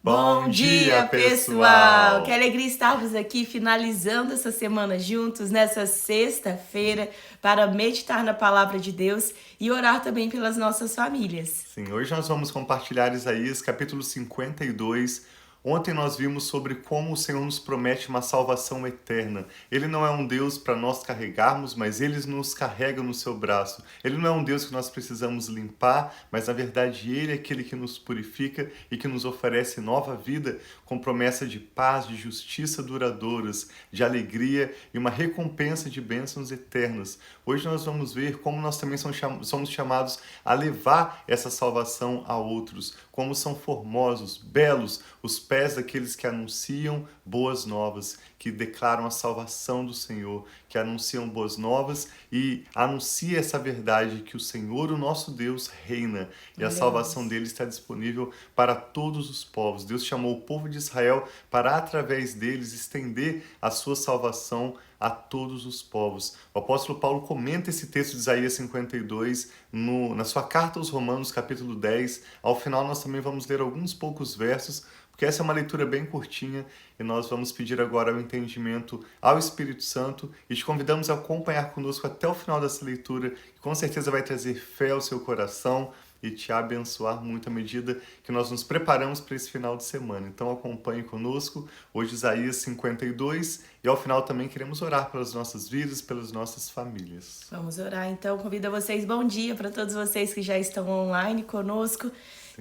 Bom dia, pessoal! Que alegria estarmos aqui finalizando essa semana juntos, nessa sexta-feira, para meditar na palavra de Deus e orar também pelas nossas famílias. Sim, hoje nós vamos compartilhar Isaías capítulo 52. Ontem nós vimos sobre como o Senhor nos promete uma salvação eterna. Ele não é um Deus para nós carregarmos, mas Ele nos carrega no seu braço. Ele não é um Deus que nós precisamos limpar, mas na verdade Ele é aquele que nos purifica e que nos oferece nova vida com promessa de paz, de justiça duradouras, de alegria e uma recompensa de bênçãos eternas. Hoje nós vamos ver como nós também somos chamados a levar essa salvação a outros, como são formosos, belos os pés daqueles que anunciam boas novas, que declaram a salvação do Senhor, que anunciam boas novas e anuncia essa verdade que o Senhor, o nosso Deus, reina e a salvação dele está disponível para todos os povos. Deus chamou o povo de Israel para, através deles, estender a sua salvação a todos os povos. O apóstolo Paulo comenta esse texto de Isaías 52 na sua carta aos Romanos, capítulo 10. Ao final nós também vamos ler alguns poucos versos, porque essa é uma leitura bem curtinha e nós vamos pedir agora o entendimento ao Espírito Santo e te convidamos a acompanhar conosco até o final dessa leitura, que com certeza vai trazer fé ao seu coração e te abençoar muito à medida que nós nos preparamos para esse final de semana. Então acompanhe conosco, hoje Isaías 52, e ao final também queremos orar pelas nossas vidas, pelas nossas famílias. Vamos orar então, convido vocês, bom dia para todos vocês que já estão online conosco,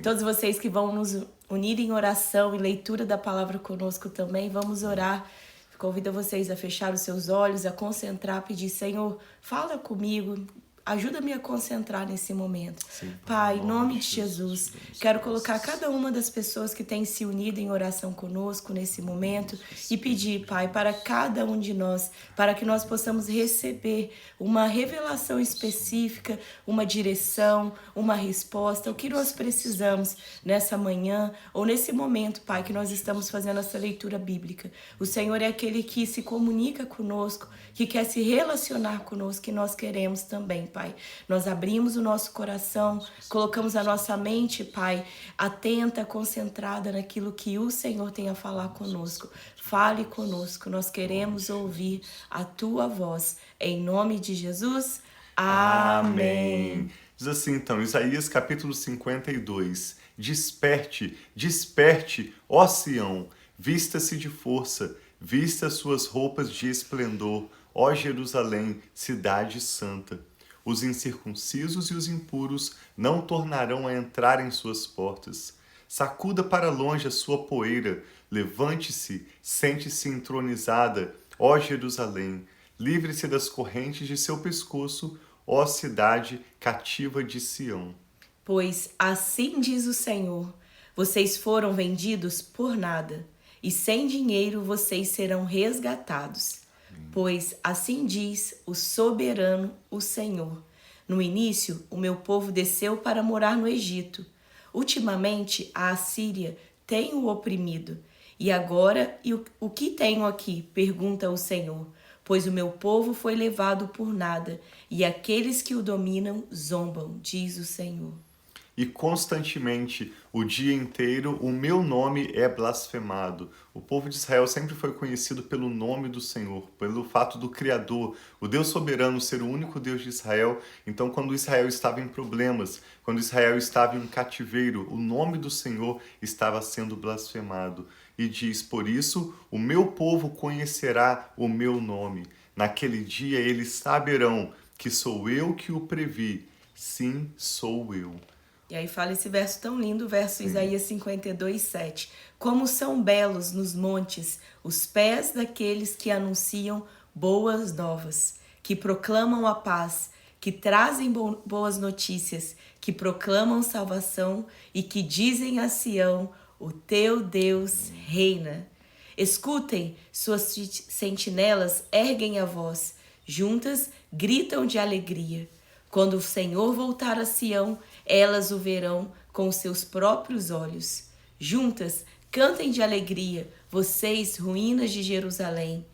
todos vocês que vão nos unir em oração e leitura da palavra conosco também, vamos orar. Convido vocês a fechar os seus olhos, a concentrar, pedir, Senhor, fala comigo, ajuda-me a concentrar nesse momento. Sim, Pai, em nome de Jesus, quero colocar cada uma das pessoas que têm se unido em oração conosco nesse momento e pedir, Pai, para cada um de nós, para que nós possamos receber uma revelação específica, uma direção, uma resposta, o que nós precisamos nessa manhã ou nesse momento, Pai, que nós estamos fazendo essa leitura bíblica. O Senhor é aquele que se comunica conosco, que quer se relacionar conosco, que nós queremos também, Pai. Nós abrimos o nosso coração, colocamos a nossa mente, Pai, atenta, concentrada naquilo que o Senhor tem a falar conosco. Fale conosco, nós queremos ouvir a Tua voz. Em nome de Jesus, amém. Diz assim então, Isaías capítulo 52, Desperte, desperte, ó Sião, vista-se de força, vista suas roupas de esplendor, ó Jerusalém, cidade santa. Os incircuncisos e os impuros não tornarão a entrar em suas portas. Sacuda para longe a sua poeira, levante-se, sente-se entronizada, ó Jerusalém. Livre-se das correntes de seu pescoço, ó cidade cativa de Sião. Pois assim diz o Senhor, vocês foram vendidos por nada, e sem dinheiro vocês serão resgatados. Pois assim diz o soberano, o Senhor. No início, o meu povo desceu para morar no Egito. Ultimamente, a Assíria tem o oprimido. E agora, o que tenho aqui? Pergunta o Senhor. Pois o meu povo foi levado por nada, e aqueles que o dominam zombam, diz o Senhor. E constantemente, o dia inteiro, o meu nome é blasfemado. O povo de Israel sempre foi conhecido pelo nome do Senhor, pelo fato do Criador, o Deus soberano ser o único Deus de Israel. Então, quando Israel estava em problemas, quando Israel estava em um cativeiro, o nome do Senhor estava sendo blasfemado. E diz, por isso, o meu povo conhecerá o meu nome. Naquele dia eles saberão que sou eu que o previ. Sim, sou eu. E aí fala esse verso tão lindo, verso Isaías 52, 7. Como são belos nos montes os pés daqueles que anunciam boas novas, que proclamam a paz, que trazem boas notícias, que proclamam salvação e que dizem a Sião, o teu Deus reina. Escutem, suas sentinelas erguem a voz, juntas gritam de alegria. Quando o Senhor voltar a Sião, elas o verão com os seus próprios olhos. Juntas, cantem de alegria, vocês, ruínas de Jerusalém.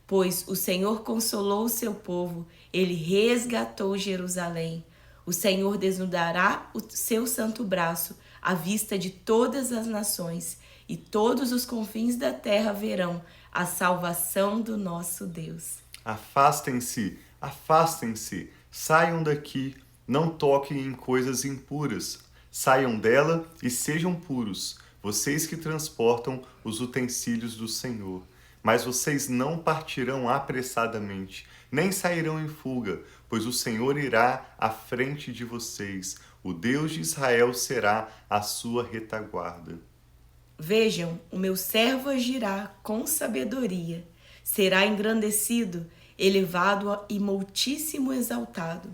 Pois o Senhor consolou o seu povo, ele resgatou Jerusalém. O Senhor desnudará o seu santo braço à vista de todas as nações, e todos os confins da terra verão a salvação do nosso Deus. Afastem-se, afastem-se, saiam daqui, não toquem em coisas impuras. Saiam dela e sejam puros, vocês que transportam os utensílios do Senhor. Mas vocês não partirão apressadamente, nem sairão em fuga, pois o Senhor irá à frente de vocês. O Deus de Israel será a sua retaguarda. Vejam, o meu servo agirá com sabedoria. Será engrandecido, elevado e muitíssimo exaltado.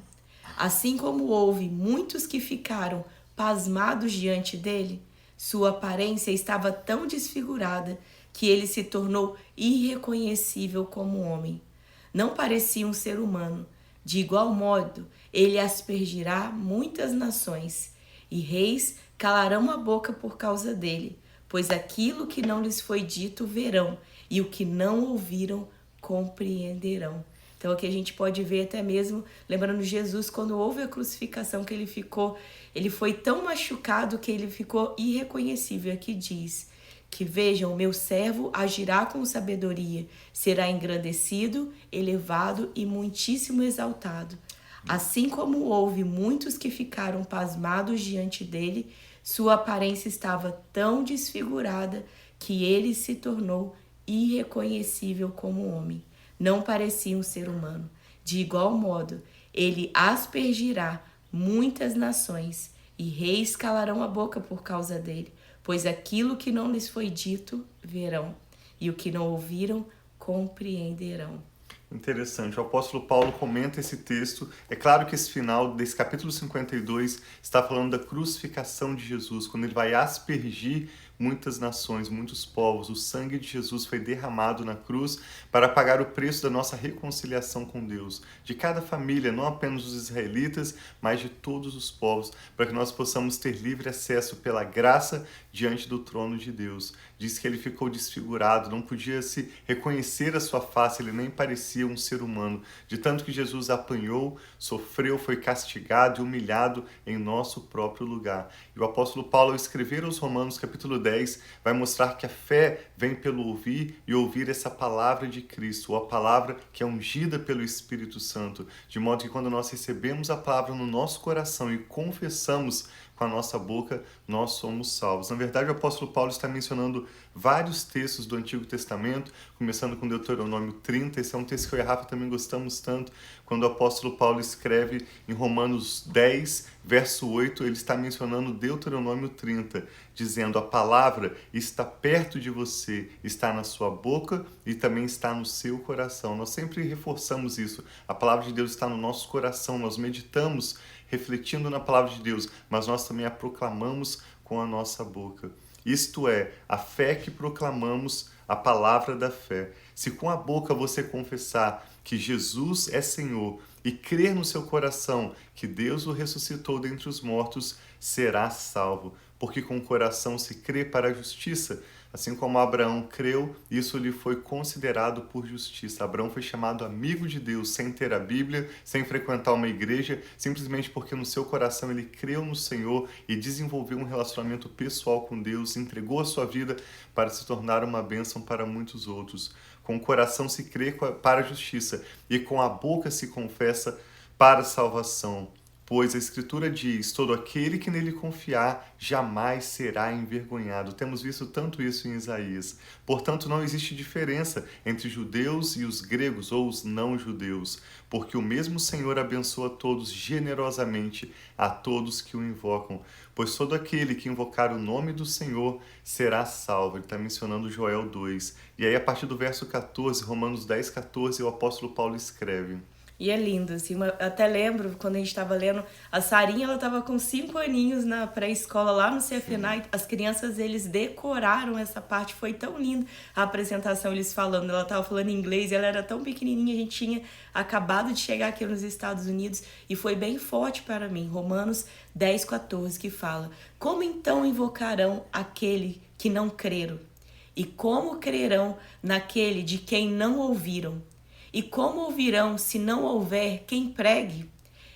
Assim como houve muitos que ficaram pasmados diante dele, sua aparência estava tão desfigurada que ele se tornou irreconhecível como homem. Não parecia um ser humano. De igual modo, ele aspergirá muitas nações, e reis calarão a boca por causa dele, pois aquilo que não lhes foi dito verão, e o que não ouviram compreenderão. Então aqui a gente pode ver até mesmo, lembrando Jesus, quando houve a crucificação, que ele foi tão machucado que ele ficou irreconhecível. Aqui diz que vejam, o meu servo agirá com sabedoria, será engrandecido, elevado e muitíssimo exaltado. Assim como houve muitos que ficaram pasmados diante dele, sua aparência estava tão desfigurada que ele se tornou irreconhecível como homem. Não parecia um ser humano. De igual modo, ele aspergirá muitas nações, e reis calarão a boca por causa dele, pois aquilo que não lhes foi dito verão, e o que não ouviram compreenderão. Interessante, o apóstolo Paulo comenta esse texto. É claro que esse final desse capítulo 52 está falando da crucificação de Jesus, quando ele vai aspergir muitas nações, muitos povos. O sangue de Jesus foi derramado na cruz para pagar o preço da nossa reconciliação com Deus, de cada família, não apenas dos israelitas, mas de todos os povos, para que nós possamos ter livre acesso pela graça diante do trono de Deus. Diz que ele ficou desfigurado, não podia se reconhecer a sua face, ele nem parecia um ser humano, de tanto que Jesus apanhou, sofreu, foi castigado e humilhado em nosso próprio lugar. E o apóstolo Paulo, ao escrever aos Romanos, capítulo 10, vai mostrar que a fé vem pelo ouvir, e ouvir essa palavra de Cristo, ou a palavra que é ungida pelo Espírito Santo, de modo que quando nós recebemos a palavra no nosso coração e confessamos com a nossa boca, nós somos salvos. Na verdade, o apóstolo Paulo está mencionando vários textos do Antigo Testamento, começando com Deuteronômio 30. Esse é um texto que eu e a Rafa também gostamos tanto. Quando o apóstolo Paulo escreve em Romanos 10, verso 8, ele está mencionando Deuteronômio 30, dizendo: a palavra está perto de você, está na sua boca e também está no seu coração. Nós sempre reforçamos isso. A palavra de Deus está no nosso coração, nós meditamos refletindo na palavra de Deus, mas nós também a proclamamos com a nossa boca. Isto é, a fé que proclamamos, a palavra da fé. Se com a boca você confessar que Jesus é Senhor e crer no seu coração que Deus o ressuscitou dentre os mortos, será salvo. Porque com o coração se crê para a justiça, assim como Abraão creu, isso lhe foi considerado por justiça. Abraão foi chamado amigo de Deus sem ter a Bíblia, sem frequentar uma igreja, simplesmente porque no seu coração ele creu no Senhor e desenvolveu um relacionamento pessoal com Deus, entregou a sua vida para se tornar uma bênção para muitos outros. Com o coração se crê para a justiça e com a boca se confessa para a salvação. Pois a Escritura diz: todo aquele que nele confiar jamais será envergonhado. Temos visto tanto isso em Isaías. Portanto, não existe diferença entre judeus e os gregos ou os não-judeus, porque o mesmo Senhor abençoa todos generosamente, a todos que o invocam. Pois todo aquele que invocar o nome do Senhor será salvo. Ele está mencionando Joel 2. E aí, a partir do verso 14, Romanos 10, 14, o apóstolo Paulo escreve: E é lindo, assim, até lembro quando a gente estava lendo, a Sarinha, ela estava com 5 aninhos na pré-escola lá no CFNA, as crianças, eles decoraram essa parte, foi tão lindo a apresentação, eles falando, ela estava falando inglês, ela era tão pequenininha, a gente tinha acabado de chegar aqui nos Estados Unidos e foi bem forte para mim, Romanos 10, 14, que fala: como então invocarão aquele que não creram? E como crerão naquele de quem não ouviram? E como ouvirão se não houver quem pregue?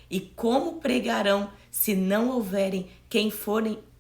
E como pregarão se não houverem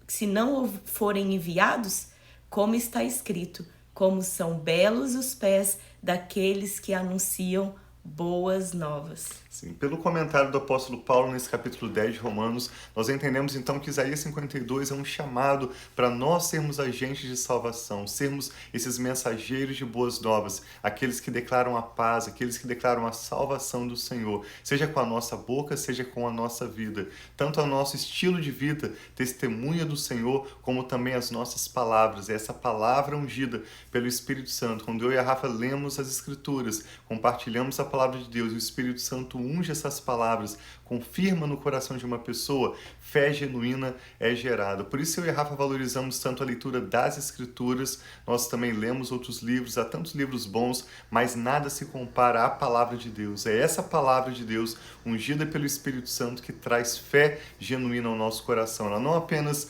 se não forem enviados? como está escrito, como são belos os pés daqueles que anunciam boas novas. Sim, pelo comentário do apóstolo Paulo nesse capítulo 10 de Romanos, nós entendemos então que Isaías 52 é um chamado para nós sermos agentes de salvação, sermos esses mensageiros de boas novas, aqueles que declaram a paz, aqueles que declaram a salvação do Senhor, seja com a nossa boca, seja com a nossa vida. Tanto o nosso estilo de vida testemunha do Senhor, como também as nossas palavras, essa palavra ungida pelo Espírito Santo. Quando eu e a Rafa lemos as Escrituras, compartilhamos a palavra de Deus, e o Espírito Santo unge essas palavras, confirma no coração de uma pessoa, fé genuína é gerada. Por isso eu e a Rafa valorizamos tanto a leitura das Escrituras, nós também lemos outros livros, há tantos livros bons, mas nada se compara à palavra de Deus. É essa palavra de Deus, ungida pelo Espírito Santo, que traz fé genuína ao nosso coração. Ela não apenas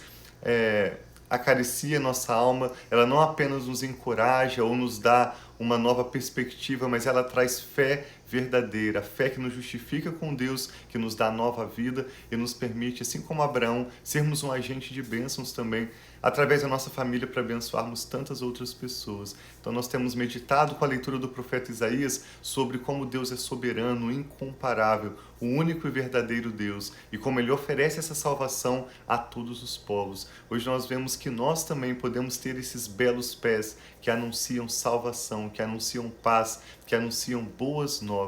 acaricia nossa alma, ela não apenas nos encoraja ou nos dá uma nova perspectiva, mas ela traz fé verdadeira, fé que nos justifica com Deus, que nos dá nova vida e nos permite, assim como Abraão, sermos um agente de bênçãos também, através da nossa família, para abençoarmos tantas outras pessoas. Então nós temos meditado com a leitura do profeta Isaías sobre como Deus é soberano, incomparável, o único e verdadeiro Deus, e como Ele oferece essa salvação a todos os povos. Hoje nós vemos que nós também podemos ter esses belos pés que anunciam salvação, que anunciam paz, que anunciam boas novas.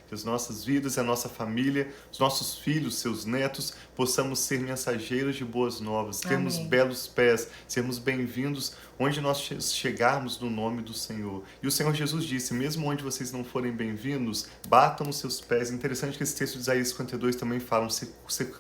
Que as nossas vidas, a nossa família, os nossos filhos, seus netos, possamos ser mensageiros de boas novas, termos belos pés, sermos bem-vindos onde nós chegarmos no nome do Senhor. E o Senhor Jesus disse, mesmo onde vocês não forem bem-vindos, batam os seus pés. Interessante que esse texto de Isaías 52 também fala,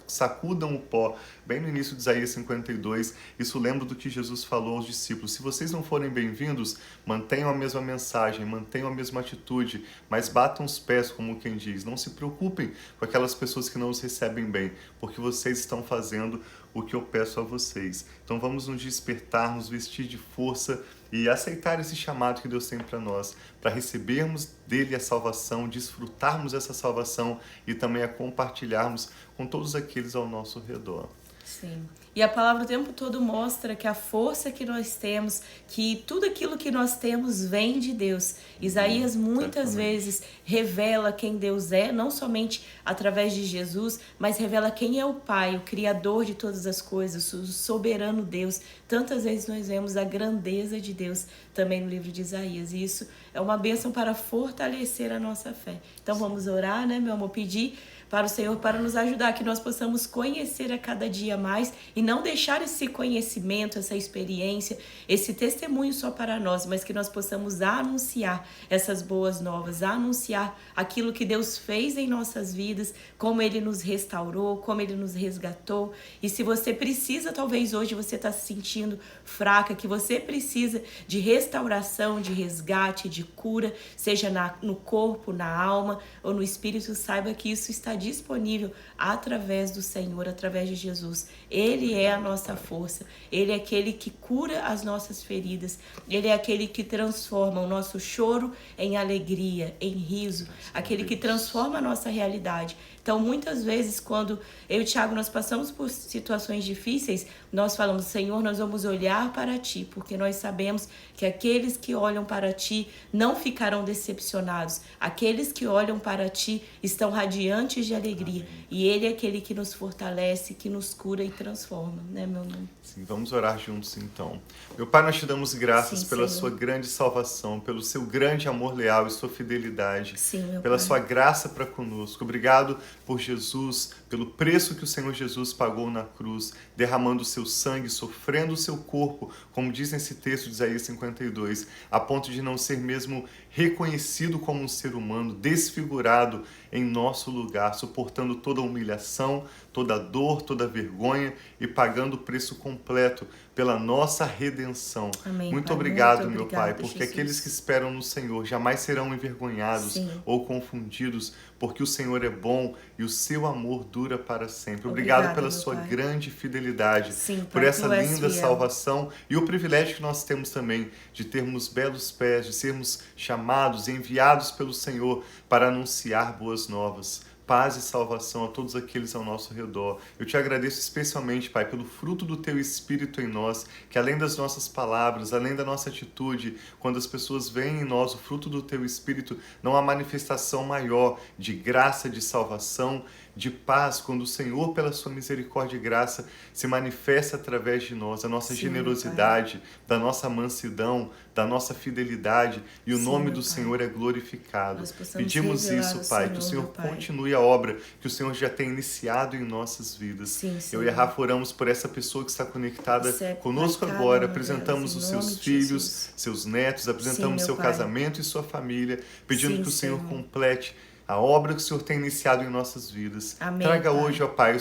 sacudam o pó, bem no início de Isaías 52. Isso lembra do que Jesus falou aos discípulos. Se vocês não forem bem-vindos, mantenham a mesma mensagem, mantenham a mesma atitude, mas batam os pés, como quem diz. Não se preocupem com aquelas pessoas que não os recebem bem, porque vocês estão fazendo o que eu peço a vocês. Então vamos nos despertar, nos vestir de força e aceitar esse chamado que Deus tem para nós, para recebermos dele a salvação, desfrutarmos essa salvação e também a compartilharmos com todos aqueles ao nosso redor. Sim. E a palavra o tempo todo mostra que a força que nós temos, que tudo aquilo que nós temos vem de Deus. Isaías muitas vezes revela quem Deus é, não somente através de Jesus, mas revela quem é o Pai, o Criador de todas as coisas, o soberano Deus. Tantas vezes nós vemos a grandeza de Deus também no livro de Isaías. E isso é uma bênção para fortalecer a nossa fé. Então vamos orar, né, meu amor? Pedir para o Senhor para nos ajudar, que nós possamos conhecer a cada dia mais e não deixar esse conhecimento, essa experiência, esse testemunho só para nós, mas que nós possamos anunciar essas boas novas, anunciar aquilo que Deus fez em nossas vidas, como Ele nos restaurou, como Ele nos resgatou. E se você precisa, talvez hoje você está se sentindo fraca, que você precisa de restauração, de resgate, de cura, seja no corpo, na alma ou no espírito, saiba que isso está disponível através do Senhor, através de Jesus. Ele é a nossa força, Ele é aquele que cura as nossas feridas, Ele é aquele que transforma o nosso choro em alegria, em riso, aquele que transforma a nossa realidade. Então, muitas vezes, quando eu e o Thiago nós passamos por situações difíceis, nós falamos, Senhor, nós vamos olhar para Ti, porque nós sabemos que aqueles que olham para Ti não ficarão decepcionados. Aqueles que olham para Ti estão radiantes de alegria. E Ele é aquele que nos fortalece, que nos cura e transforma, né, meu irmão? Sim, vamos orar juntos então. Meu Pai, nós te damos graças pela Senhor. sua grande salvação, pelo seu grande amor leal e sua fidelidade, Sim, meu pela Pai. sua graça para conosco. Obrigado por Jesus, pelo preço que o Senhor Jesus pagou na cruz, derramando o seu sangue, sofrendo o seu corpo, como diz nesse texto de Isaías 52, a ponto de não ser mesmo reconhecido como um ser humano, desfigurado em nosso lugar, suportando toda a humilhação, toda a dor, toda a vergonha e pagando o preço completo pela nossa redenção. Amém, Muito Pai. obrigado, Muito meu obrigado, Pai, porque Jesus. aqueles que esperam no Senhor jamais serão envergonhados Sim. ou confundidos, porque o Senhor é bom e o seu amor dura para sempre. Obrigada, Obrigado pela meu sua Pai. grande fidelidade, Sim, por Pai, essa Tu és linda fiel. salvação e o privilégio que nós temos também de termos belos pés, de sermos chamados, enviados pelo Senhor para anunciar boas novas. paz e salvação a todos aqueles ao nosso redor. Eu te agradeço especialmente, Pai, pelo fruto do Teu Espírito em nós, que além das nossas palavras, além da nossa atitude, quando as pessoas veem em nós o fruto do Teu Espírito, não há manifestação maior de graça, de salvação, de paz, quando o Senhor, pela sua misericórdia e graça, se manifesta através de nós, a nossa generosidade, da nossa mansidão, da nossa fidelidade, e o nome do Senhor é glorificado. Pedimos isso, Pai, que o Senhor continue a obra que o Senhor já tem iniciado em nossas vidas. Eu e a Rafa oramos por essa pessoa que está conectada conosco agora, apresentamos os seus filhos, seus netos, apresentamos seu casamento e sua família, pedindo que o Senhor complete a obra que o Senhor tem iniciado em nossas vidas. Amém, Traga Pai. hoje, ó Pai,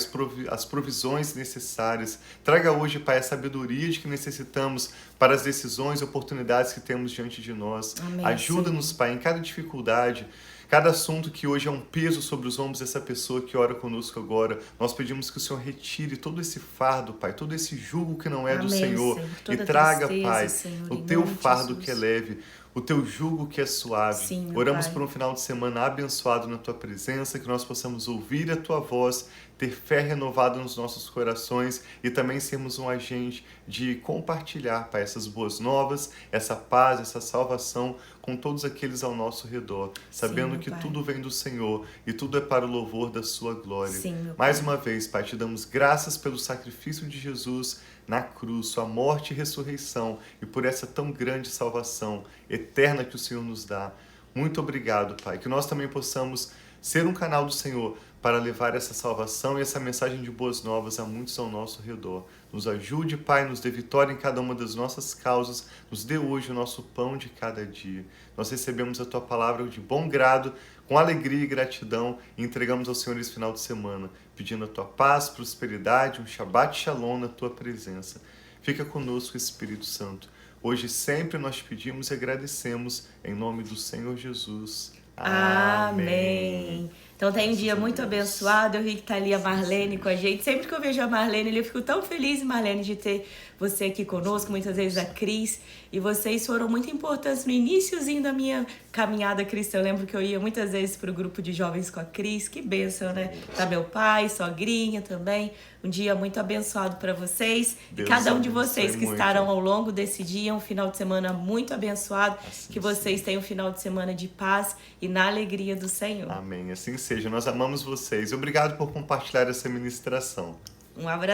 as provisões necessárias. Traga hoje, Pai, a sabedoria de que necessitamos para as decisões e oportunidades que temos diante de nós. Ajuda-nos, Pai, em cada dificuldade, cada assunto que hoje é um peso sobre os ombros dessa pessoa que ora conosco agora. Nós pedimos que o Senhor retire todo esse fardo, Pai, todo esse jugo que não é do Senhor. E traga, Pai, o Teu fardo que é leve, o Teu jugo que é suave. Oramos por um final de semana abençoado na Tua presença, que nós possamos ouvir a Tua voz, ter fé renovada nos nossos corações e também sermos um agente de compartilhar, Pai, essas boas novas, essa paz, essa salvação com todos aqueles ao nosso redor, sabendo que tudo vem do Senhor e tudo é para o louvor da Sua glória. Mais uma vez, Pai, te damos graças pelo sacrifício de Jesus na cruz, Sua morte e ressurreição, e por essa tão grande salvação eterna que o Senhor nos dá. Muito obrigado, Pai, que nós também possamos ser um canal do Senhor para levar essa salvação e essa mensagem de boas novas a muitos ao nosso redor. Nos ajude, Pai, nos dê vitória em cada uma das nossas causas, nos dê hoje o nosso pão de cada dia. Nós recebemos a Tua palavra de bom grado, com alegria e gratidão, e entregamos ao Senhor esse final de semana, pedindo a Tua paz, prosperidade, um Shabbat Shalom na Tua presença. Fica conosco, Espírito Santo. Hoje e sempre nós te pedimos e agradecemos, em nome do Senhor Jesus. Amém. Então tem um dia muito abençoado. Eu vi que tá ali a Marlene com a gente. Sempre que eu vejo a Marlene, eu fico tão feliz, Marlene, de ter você aqui conosco, muitas vezes a Cris. E vocês foram muito importantes no iniciozinho da minha caminhada cristã. Eu lembro que eu ia muitas vezes pro grupo de jovens com a Cris. Que bênção, né? Tá meu pai, sogrinha também. Um dia muito abençoado para vocês. Deus e cada um de vocês que muito. estarão ao longo desse dia, um final de semana muito abençoado. Assim que vocês tenham um final de semana de paz e na alegria do Senhor. Amém. Assim seja. Nós amamos vocês. Obrigado por compartilhar essa ministração. Um abraço.